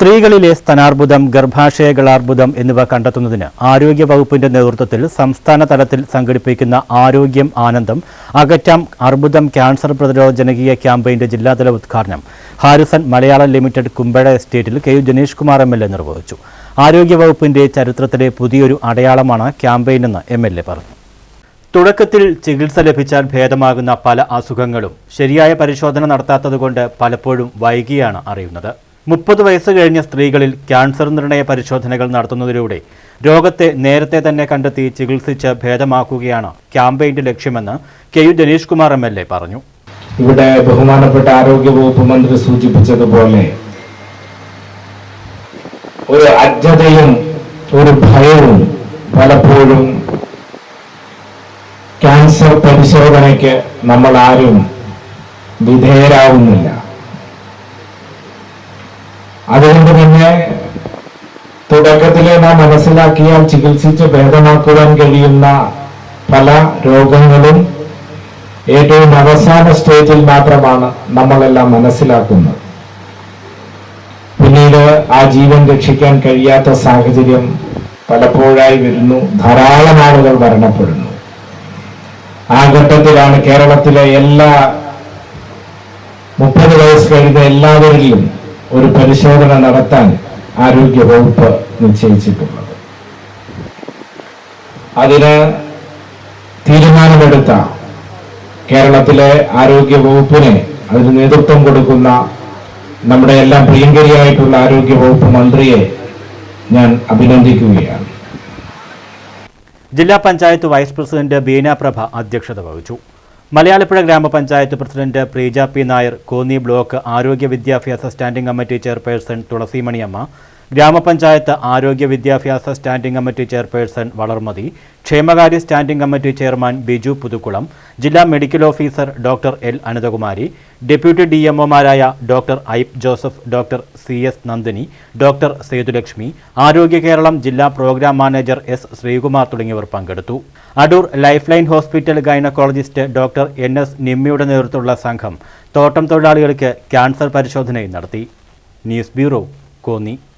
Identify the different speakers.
Speaker 1: സ്ത്രീകളിലെ സ്തനാർബുദം, ഗർഭാശയകളാർബുദം എന്നിവ കണ്ടെത്തുന്നതിന് ആരോഗ്യവകുപ്പിന്റെ നേതൃത്വത്തിൽ സംസ്ഥാന തലത്തിൽ സംഘടിപ്പിക്കുന്ന ആരോഗ്യം ആനന്ദം അകറ്റാം അർബുദം ക്യാൻസർ പ്രതിരോധ ജനകീയ ക്യാമ്പയിന്റെ ജില്ലാതല ഉദ്ഘാടനം ഹാരിസൺ മലയാളം ലിമിറ്റഡ് കുമ്പഴ എസ്റ്റേറ്റിൽ K U Janeesh Kumar MLA. നിർവഹിച്ചു. ആരോഗ്യവകുപ്പിന്റെ ചരിത്രത്തിലെ പുതിയൊരു അടയാളമാണ് ക്യാമ്പയിനെന്ന് എം.എൽ.എ. പറഞ്ഞു. തുടക്കത്തിൽ ചികിത്സ ലഭിച്ചാൽ ഭേദമാകുന്ന പല അസുഖങ്ങളും ശരിയായ പരിശോധന നടത്താത്തതുകൊണ്ട് പലപ്പോഴും വൈകിയാണ് അറിയുന്നത്. 30 വയസ്സ് കഴിഞ്ഞ സ്ത്രീകളിൽ ക്യാൻസർ നിർണയ പരിശോധനകൾ നടത്തുന്നതിലൂടെ രോഗത്തെ നേരത്തെ തന്നെ കണ്ടെത്തി ചികിത്സിച്ച് ഭേദമാക്കുകയാണ് ക്യാമ്പയിന്റെ ലക്ഷ്യമെന്ന് K U Janeesh Kumar MLA. പറഞ്ഞു.
Speaker 2: ഇവിടെ ബഹുമാനപ്പെട്ട ആരോഗ്യവകുപ്പ് മന്ത്രി സൂചിപ്പിച്ചതുപോലെ ഒരു അജ്ഞതയും ഒരു ഭയവും പലപ്പോഴും ക്യാൻസർ പരിശോധനയ്ക്ക് നമ്മൾ ആരും വിധേയരാകുന്നില്ല. അതുകൊണ്ട് തന്നെ തുടക്കത്തിലെ നാം മനസ്സിലാക്കിയാൽ ചികിത്സിച്ച് ഭേദമാക്കുവാൻ കഴിയുന്ന പല രോഗങ്ങളും ഏറ്റവും അവസാന സ്റ്റേജിൽ മാത്രമാണ് നമ്മളെല്ലാം മനസ്സിലാക്കുന്നത്. പിന്നീട് ആ ജീവൻ രക്ഷിക്കാൻ കഴിയാത്ത സാഹചര്യം പലപ്പോഴായി വരുന്നു. ധാരാളം ആളുകൾ മരണപ്പെടുന്നു. ആ ഘട്ടത്തിലാണ് കേരളത്തിലെ എല്ലാ 30 വയസ്സ് കഴിഞ്ഞ എല്ലാവരിലും ഒരു പരിശോധന നടത്താൻ ആരോഗ്യവകുപ്പ് നിശ്ചയിച്ചിട്ടുള്ളത്. അതിന് തീരുമാനമെടുത്ത കേരളത്തിലെ ആരോഗ്യവകുപ്പിനെ അതിന് നേതൃത്വം കൊടുക്കുന്ന നമ്മുടെ എല്ലാം പ്രിയങ്കരിയായിട്ടുള്ള ആരോഗ്യവകുപ്പ് മന്ത്രിയെ ഞാൻ അഭിനന്ദിക്കുകയാണ്.
Speaker 1: ജില്ലാ പഞ്ചായത്ത് വൈസ് പ്രസിഡന്റ് ബീന പ്രഭ അധ്യക്ഷത വഹിച്ചു. മലയാളപ്പുഴ ഗ്രാമപഞ്ചായത്ത് president Preeja P Nair, Konni block ആരോഗ്യ വിദ്യാഭ്യാസ സ്റ്റാൻഡിംഗ് കമ്മിറ്റി ചെയർപേഴ്സൺ തുളസിമണിയമ്മ, ഗ്രാമപഞ്ചായത്ത് ആരോഗ്യ വിദ്യാഭ്യാസ സ്റ്റാൻഡിംഗ് കമ്മിറ്റി ചെയർപേഴ്സൺ വളർമതി, ക്ഷേമകാര്യ standing committee chairman Biju Puthukkulam, ജില്ലാ medical officer doctor L Ananthakumari, deputy DMOമാരായ doctor Aip Joseph, doctor CS Nandini, doctor Sethulakshmi, Arogya Keralam ജില്ലാ പ്രോഗ്രാം മാനേജർ S ശ്രീകുമാർ തുടങ്ങിയവർ പങ്കെടുത്തു. Adoor life line hospital gynaecologist doctor NS നിമ്മിയുടെ നേതൃത്വത്തിലുള്ള സംഘം തോട്ടം തൊഴിലാളികൾക്ക് ക്യാൻസർ പരിശോധനയും നടത്തി. News bureau, Konni.